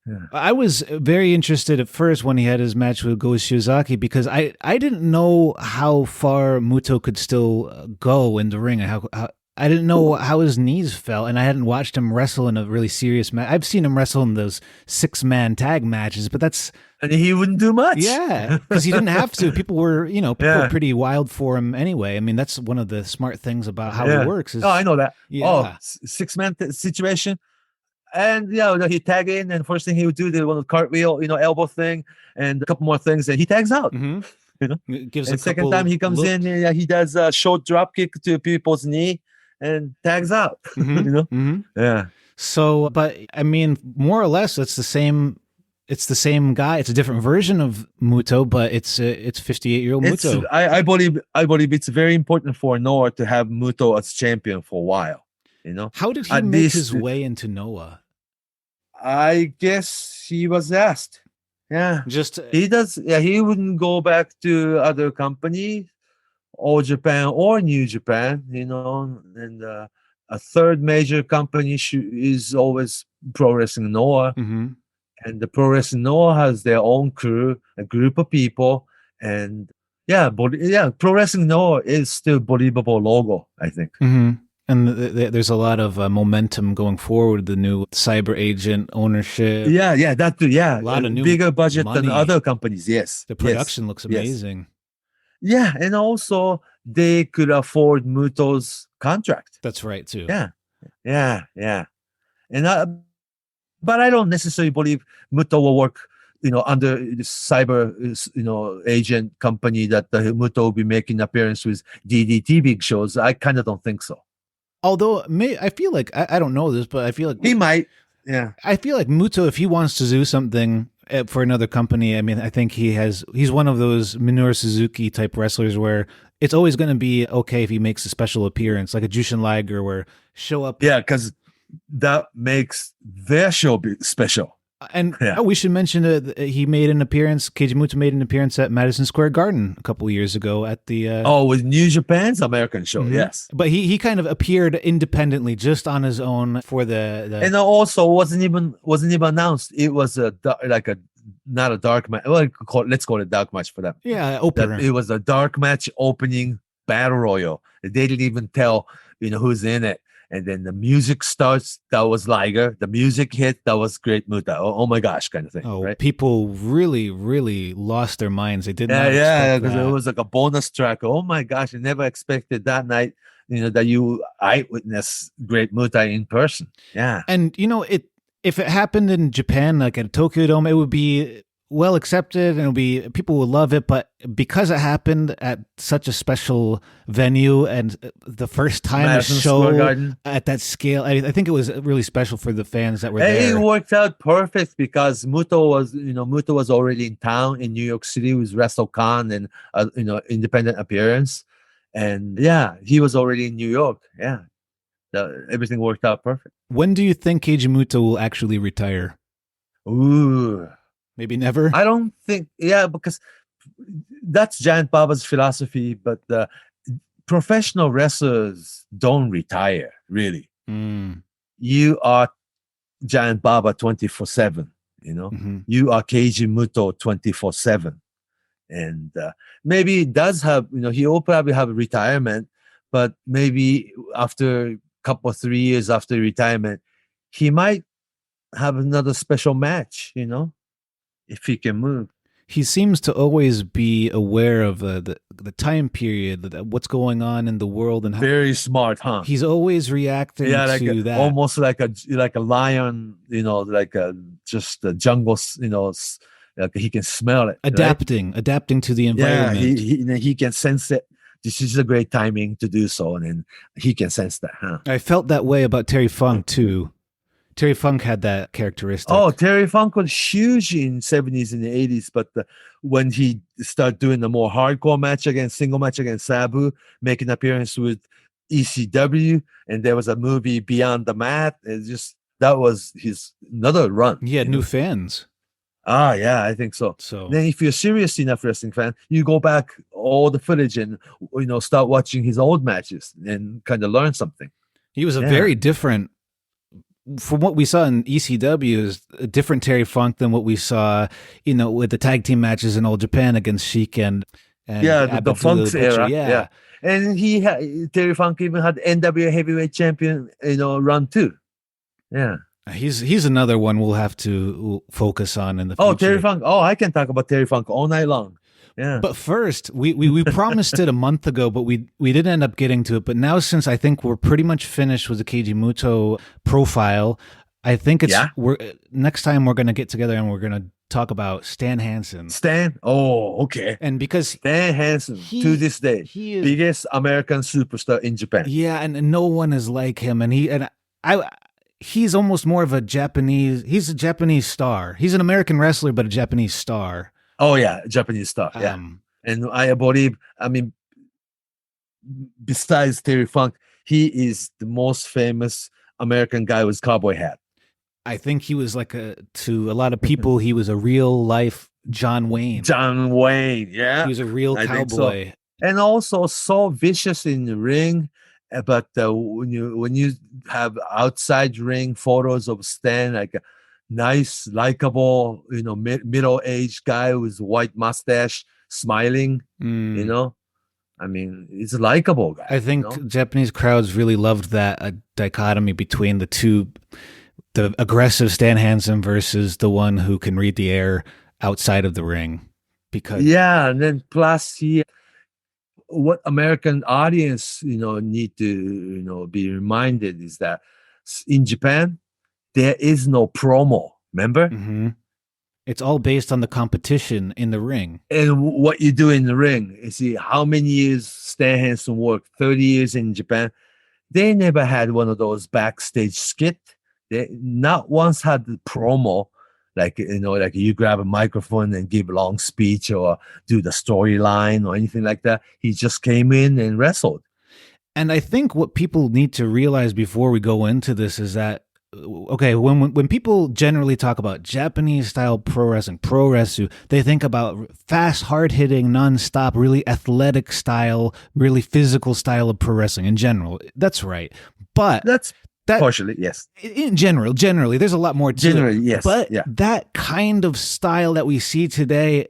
Yeah. I was very interested at first when he had his match with Go Shiozaki because I didn't know how far Muto could still go in the ring and how I didn't know how his knees felt, and I hadn't watched him wrestle in a really serious match. I've seen him wrestle in those 6-man tag matches, but and he wouldn't do much. Yeah, because he didn't have to. People were, were pretty wild for him anyway. I mean, that's one of the smart things about how he works. I know that. Yeah. 6-man situation. And he tag in, and first thing he would do the cartwheel, elbow thing, and a couple more things, and he tags out. Mm-hmm. Gives and second time he comes in, he does a short drop kick to people's knee and tags out. Mm-hmm. Yeah. So, but I mean, more or less, it's the same. It's the same guy. It's a different version of Muto, but it's 58-year-old Muto. I believe it's very important for Noah to have Muto as champion for a while. How did he make his way into Noah? I guess he was asked. Yeah, he does. Yeah, he wouldn't go back to other companies, All Japan or New Japan. And a third major company is always Pro Wrestling Noah, and the Pro Wrestling Noah has their own crew, a group of people, and Pro Wrestling Noah is still believable logo, I think. Mm-hmm. And there's a lot of momentum going forward. The new cyber agent ownership. Yeah, that too. Yeah, a lot of new bigger budget money. than other companies. Yes, the production looks amazing. Yeah, and also they could afford Muto's contract. That's right too. Yeah. And but I don't necessarily believe Muto will work, under the cyber, agent company that the Muto will be making appearance with DDT big shows. I kind of don't think so. Although I feel like I don't know this, but I feel like he might. Yeah, I feel like Muto, if he wants to do something for another company. I mean, I think he's one of those Minoru Suzuki type wrestlers where it's always going to be okay if he makes a special appearance, like a Jushin Liger, where show up. Yeah, because that makes their show be special. And we should mention that he made an appearance. Keiji Muto made an appearance at Madison Square Garden a couple of years ago at the. With New Japan's American show, yes. But he kind of appeared independently, just on his own for the. And also wasn't even announced. It was not a dark match. Well, let's call it dark match for them. Yeah, opener. It was a dark match opening battle royal. They didn't even tell who's in it. And then the music starts. That was Liger. The music hit. That was Great Muta. Oh my gosh, kind of thing. Oh, right? People really, really lost their minds. They did not. Yeah, because it was like a bonus track. Oh my gosh, I never expected that night. That you eyewitness Great Muta in person. Yeah, and if it happened in Japan, like at Tokyo Dome, it would be well accepted and people would love it. But because it happened at such a special venue and the first time a show at that scale, I think it was really special for the fans that were there. It worked out perfect because Muto was already in town in New York City with WrestleCon and independent appearance, and he was already in New York. Yeah, everything worked out perfect. When do you think Keiji Muto will actually retire? Ooh. Maybe never? I don't think, because that's Giant Baba's philosophy, but professional wrestlers don't retire, really. You are Giant Baba 24/7, You are Keiji Muto 24/7. And maybe he does have, he will probably have a retirement, but maybe after a couple of 3 years after retirement, he might have another special match, if he can move. He seems to always be aware of the time period, what's going on in the world, and very smart, huh? He's always reacting to that, almost like a lion, just a jungle, like he can smell it, adapting to the environment. Yeah, he can sense it. This is a great timing to do so, and then he can sense that, huh? I felt that way about Terry Funk too. Terry Funk had that characteristic. Oh, Terry Funk was huge in 70s and the 80s, but when he started doing the more hardcore single match against Sabu, making an appearance with ECW, and there was a movie Beyond the Mat, that was his another run. He had new fans. Yeah, I think so. So then if you're a serious enough wrestling fan, you go back all the footage and start watching his old matches and kind of learn something. He was a very different, from what we saw in ECW, is a different Terry Funk than what we saw, with the tag team matches in Old Japan against Sheik and the Funk's era. Yeah. And Terry Funk even had NWA Heavyweight Champion, run too. Yeah. He's another one we'll have to focus on in the future. Oh, Terry Funk. Oh, I can talk about Terry Funk all night long. Yeah. But first, we promised it a month ago, but we didn't end up getting to it. But now, since I think we're pretty much finished with the Keiji Muto profile, I think next time we're going to get together and we're going to talk about Stan Hansen. Oh, okay. And because Stan Hansen, to this day, he is biggest American superstar in Japan. Yeah, and no one is like him. And he's almost more of he's a Japanese star. He's an American wrestler, but a Japanese star. Oh, yeah, Japanese star, yeah. And I believe, besides Terry Funk, he is the most famous American guy with cowboy hat. I think he was to a lot of people, he was a real life John Wayne. John Wayne, yeah. He was a real cowboy. So. And also so vicious in the ring. But when you have outside ring photos of Stan, like a nice, likable, middle-aged guy with a white mustache, smiling, he's a likable guy. I think Japanese crowds really loved that dichotomy between the two, the aggressive Stan Hansen versus the one who can read the air outside of the ring. And then plus what American audience, need to, be reminded is that in Japan, there is no promo. Remember? Mm-hmm. It's all based on the competition in the ring. And what you do in the ring. You see, how many years Stan Hansen worked? 30 years in Japan. They never had one of those backstage skit. They not once had the promo like like you grab a microphone and give a long speech or do the storyline or anything like that. He just came in and wrestled. And I think what people need to realize before we go into this is that, okay, when people generally talk about Japanese style pro wrestling, they think about fast, hard hitting, nonstop, really athletic style, really physical style of pro wrestling in general. That's right. But That's partially, yes. In generally, there's a lot more to Generally, it. yes. But yeah. that kind of style that we see today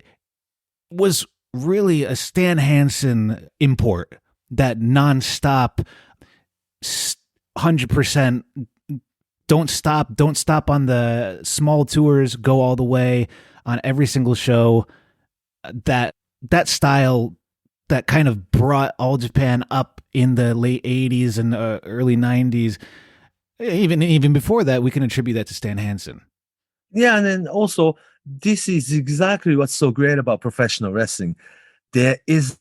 was really a Stan Hansen import. That nonstop, 100%. Don't stop on the small tours. Go all the way on every single show. That style that kind of brought All Japan up in the late 80s and early 90s. Even before that, we can attribute that to Stan Hansen. Yeah, and then also, this is exactly what's so great about professional wrestling. There is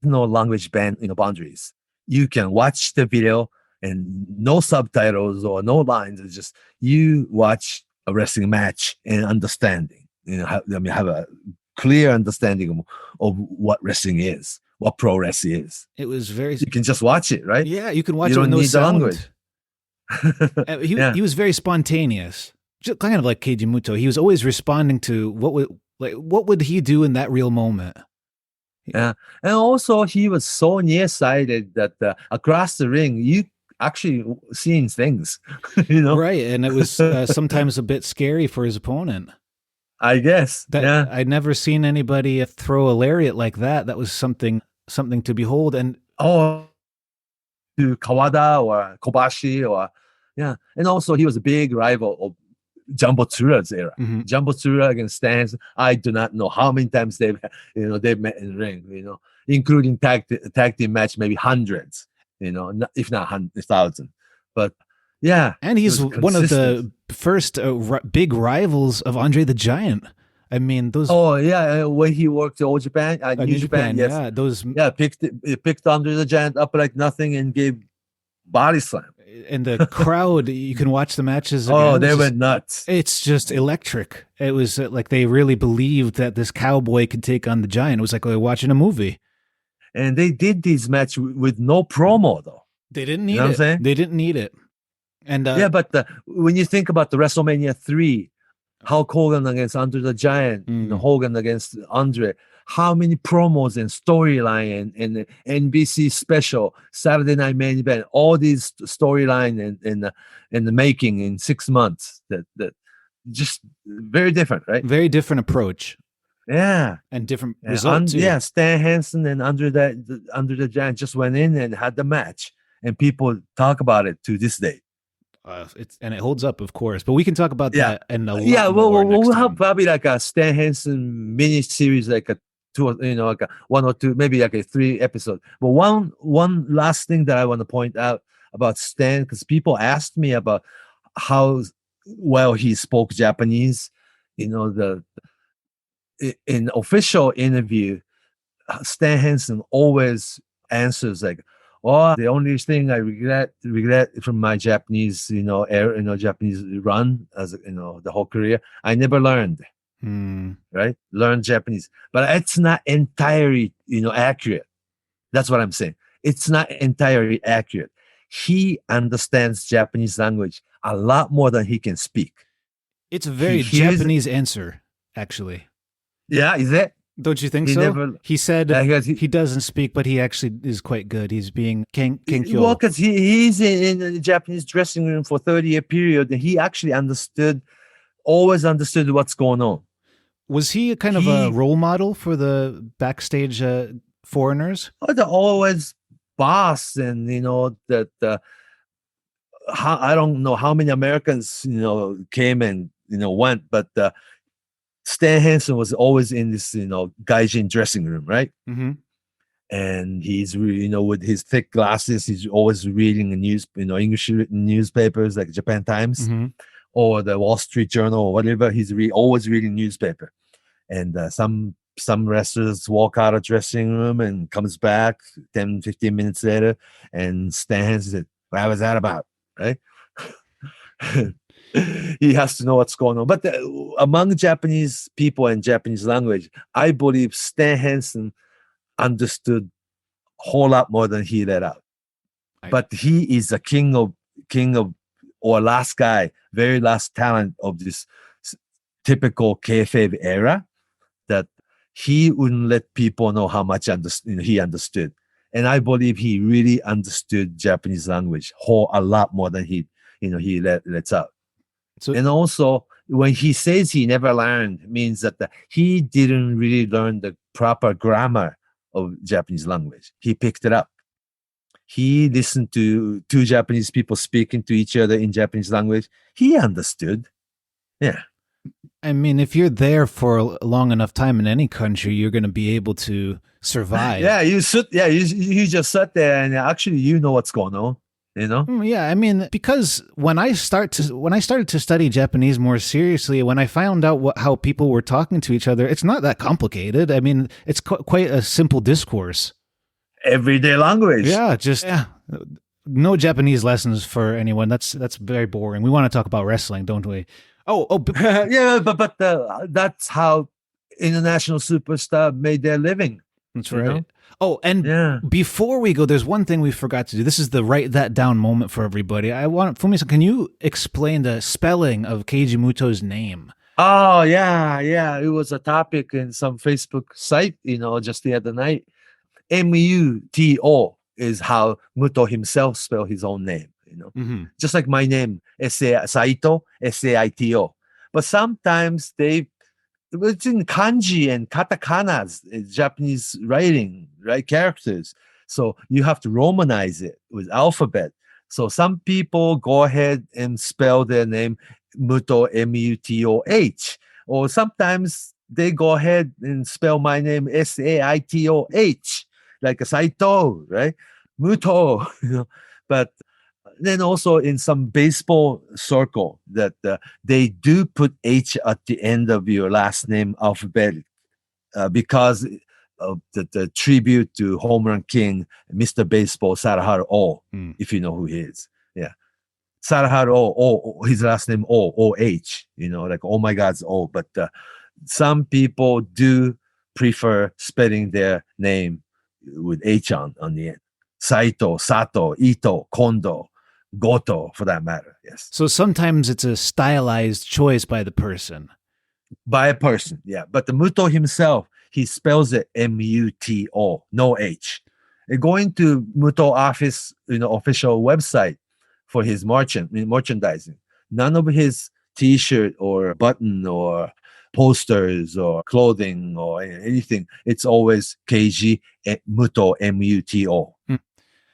no language boundaries. You can watch the video and no subtitles or no lines. It's just you watch a wrestling match and understanding. Have a clear understanding of what wrestling is, what pro wrestling is. It was very. You can just watch it, right? Yeah, you can watch you it with don't no need sound. The language. He was very spontaneous, just kind of like Keiji Muto. He was always responding to what would he do in that real moment. Yeah, and also he was so nearsighted that across the ring you actually seeing things, Right, and it was sometimes a bit scary for his opponent. I guess. Yeah, I'd never seen anybody throw a lariat like that. That was something to behold. And to Kawada or Kobashi and also he was a big rival of Jumbo Tsura's era. Mm-hmm. Jumbo Tsura against Stans. I do not know how many times they've met in the ring. Including tag team match, maybe hundreds. If not thousands. But yeah, and he's one of the first big rivals of Andre the Giant. I mean, those. Oh yeah, when he worked at All Japan, New Japan, yes, yeah, those. Yeah, picked Andre the Giant up like nothing and gave body slam. And the crowd, you can watch the matches again. Oh, they went nuts. It's just electric. It was like they really believed that this cowboy could take on the Giant. It was like they were watching a movie. And they did this match with no promo, though. They didn't need it. What I'm saying? They didn't need it. And but when you think about the WrestleMania 3, Hulk Hogan against Andre the Giant, Hogan against Andre, how many promos and storyline and NBC special, Saturday Night Main Event, all these storyline and the making in 6 months that just very different, right? Very different approach. Yeah, and different results. Stan Hansen and Andre the Giant just went in and had the match, and people talk about it to this day. It holds up, of course, but we can talk about that and a lot more. We'll have time. probably like a Stan Hansen mini series, like a 2, like a 1 or 2, maybe like a 3 episode. But one last thing that I want to point out about Stan, because people asked me about how well he spoke Japanese. In official interview, Stan Hansen always answers like, "Oh, the only thing I regret from my Japanese, Japanese run as the whole career, I never learned." Right? Learn Japanese, but it's not entirely, accurate. That's what I'm saying. It's not entirely accurate. He understands Japanese language a lot more than he can speak. It's a very Japanese answer, actually. Yeah, is it? Don't you think so? He said he doesn't speak, but he actually is quite good. He's being kenkyo. Well, because he's in the Japanese dressing room for 30-year period, and he actually always understood what's going on. Was he kind of a role model for the backstage foreigners? Oh, they're always boss, and that I don't know how many Americans came and went, but Stan Hansen was always in this gaijin dressing room, right? Mm-hmm. And he's with his thick glasses, he's always reading English newspapers like Japan Times. Mm-hmm. Or the Wall Street Journal or whatever. He's always reading newspaper. And some wrestlers walk out of dressing room and comes back 10, 15 minutes later and stands and said, "What was that about?" Right? he has to know what's going on. But among Japanese people and Japanese language, I believe Stan Hansen understood a whole lot more than he let out. But he is a king of or last guy, very last talent of this typical kayfabe era, that he wouldn't let people know how much he understood. And I believe he really understood Japanese language a lot more than he lets out. So, and also, when he says he never learned, means that he didn't really learn the proper grammar of Japanese language. He picked it up. He listened to two Japanese people speaking to each other in Japanese language. He understood. Yeah. I mean, if you're there for a long enough time in any country, you're going to be able to survive. Yeah, you just sit there and actually you know what's going on. You know? Yeah, I mean, because when I started to study Japanese more seriously, when I found out how people were talking to each other, it's not that complicated. I mean, it's quite a simple discourse. Everyday language. Yeah, no Japanese lessons for anyone. That's very boring. We want to talk about wrestling, don't we? Yeah, but that's how international superstar made their living. That's right. Know? Oh, and before we go, there's one thing we forgot to do. This is the write that down moment for everybody. Fumi-san, can you explain the spelling of Keiji Muto's name? Oh, yeah. It was a topic in some Facebook site, just the other night. Muto is how Muto himself spelled his own name, just like my name, Saito, Saito. But sometimes it's in kanji and katakanas, Japanese writing, right? Characters. So you have to romanize it with alphabet. So some people go ahead and spell their name Muto, Mutoh. Or sometimes they go ahead and spell my name Saitoh, like a Saito, right? Muto, But then also in some baseball circle that they do put H at the end of your last name alphabet because of the tribute to home run king, Mr. Baseball, Sadaharu O, if you know who he is. Yeah. Sadaharu O, his last name O-H, like, oh my God's O. But some people do prefer spelling their name with H on the end. Saito, Sato, Ito, Kondo, Goto, for that matter. Yes. So sometimes it's a stylized choice by the person. By a person, yeah. But the Muto himself, he spells it M-U-T-O, no H. And going to Muto office, official website for his merchandising, none of his T-shirt or button or posters or clothing or anything, it's always Keiji Muto, M-U-T-O.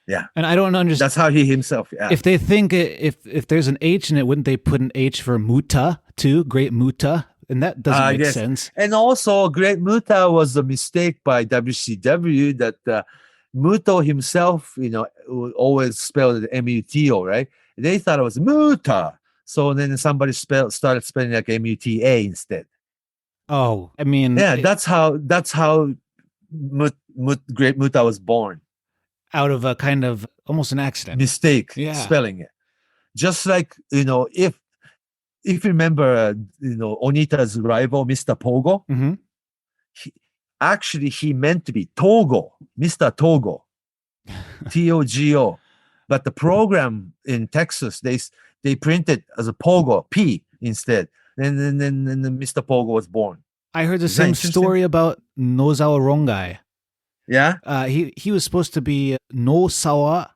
Yeah. And I don't understand. That's how he himself. Yeah. If they think if there's an H in it, wouldn't they put an H for Muta too? Great Muta? And that doesn't make sense. And also, Great Muta was a mistake by WCW that Muto himself, always spelled it M-U-T-O, right? They thought it was Muta. So then somebody started spelling like M-U-T-A instead. Oh, I mean. Yeah, that's how Great Muta was born. Out of a kind of almost an accident. Mistake spelling it. Just like, if you remember, Onita's rival, Mr. Pogo, he meant to be Togo, Mr. Togo, T-O-G-O. But the program in Texas, they printed as a Pogo, P instead. And then Mr. Pogo was born. I heard the same story about Nozawa Rongai. Yeah. He was supposed to be Nosawa,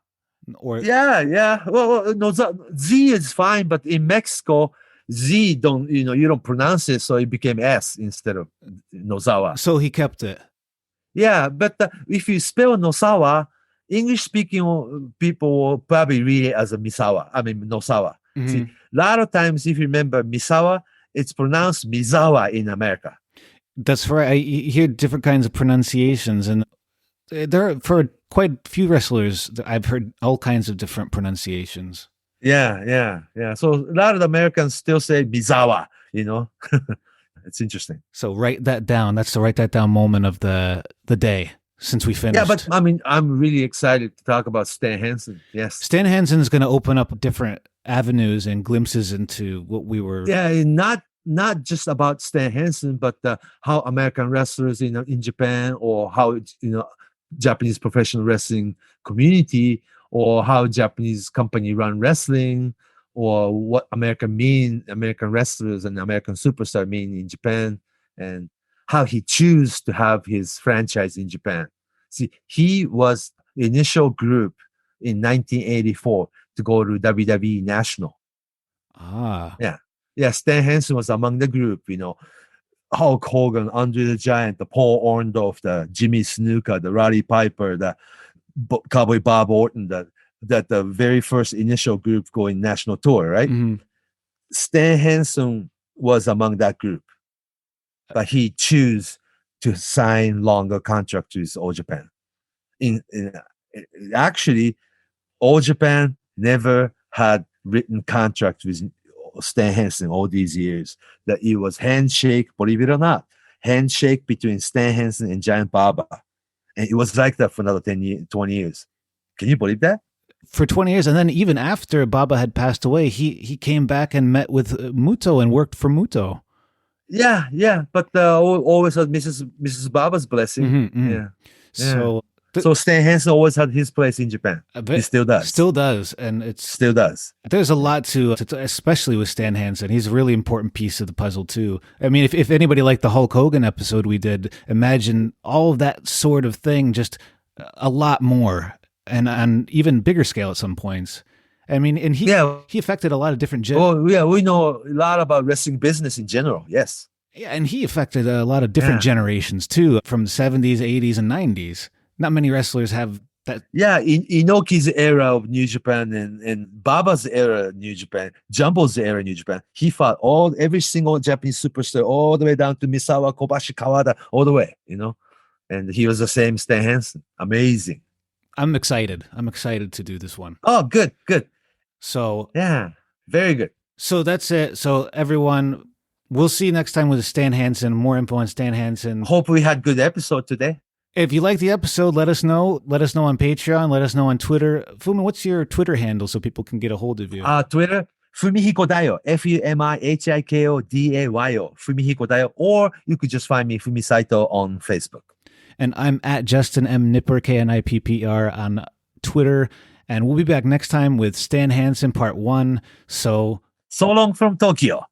or Well, no, Z is fine, but in Mexico, Z you don't pronounce it, so it became S instead of Nozawa. So he kept it. Yeah, but if you spell Nosawa, English-speaking people will probably read it as a Nosawa. See, a lot of times, if you remember Misawa, it's pronounced Misawa in America. That's right. I hear different kinds of pronunciations, and there are, for quite a few wrestlers, I've heard all kinds of different pronunciations. Yeah. So a lot of the Americans still say Misawa, It's interesting. So write that down. That's the write that down moment of the day. since we finished. Yeah, but I mean, I'm really excited to talk about Stan Hansen. Yes. Stan Hansen is going to open up different avenues and glimpses into what we were. Yeah, and not just about Stan Hansen, but how American wrestlers in Japan, or how Japanese professional wrestling community, or how Japanese company run wrestling, or what American wrestlers and American superstar mean in Japan, and how he chose to have his franchise in Japan. See, he was the initial group in 1984 to go to WWE National. Ah. Yeah, Stan Hansen was among the group, Hulk Hogan, Andre the Giant, the Paul Orndorff, the Jimmy Snuka, the Roddy Piper, the Cowboy Bob Orton, that the very first initial group going national tour, right? Mm-hmm. Stan Hansen was among that group, but he chose to sign longer contract with All Japan. Actually, All Japan never had written contract with Stan Hansen all these years. That it was handshake, believe it or not, handshake between Stan Hansen and Giant Baba. And it was like that for another 20 years. Can you believe that? For 20 years. And then even after Baba had passed away, he came back and met with Muto and worked for Muto. Yeah. But always had Mrs. Baba's blessing. Mm-hmm. Yeah. So Stan Hansen always had his place in Japan. He still does. Still does. And it's still does. There's a lot to especially with Stan Hansen. He's a really important piece of the puzzle too. I mean, if anybody liked the Hulk Hogan episode we did, imagine all of that sort of thing, just a lot more and on even bigger scale at some points. I mean, and he affected a lot of different we know a lot about wrestling business in general. Yes. Yeah, and he affected a lot of different generations too, from the 70s, 80s, and 90s. Not many wrestlers have that. Yeah, Inoki's era of New Japan and Baba's era of New Japan, Jumbo's era of New Japan. He fought every single Japanese superstar, all the way down to Misawa, Kobashi, Kawada, all the way, And he was the same Stan Hansen. Amazing. I'm excited. I'm excited to do this one. Oh, good. So yeah, very good. So that's it. So everyone, we'll see you next time with Stan Hansen. More info on Stan Hansen. Hope we had good episode today. If you like the episode, let us know. Let us know on Patreon. Let us know on Twitter. Fumi, what's your Twitter handle so people can get a hold of you? Twitter, Fumihiko Dayo, Fumihiko-Dayo, Fumihiko Dayo, or you could just find me, Fumi Saito, on Facebook. And I'm at Justin M. Knipper, Knipper, on Twitter. And we'll be back next time with Stan Hansen Part 1. So long from Tokyo.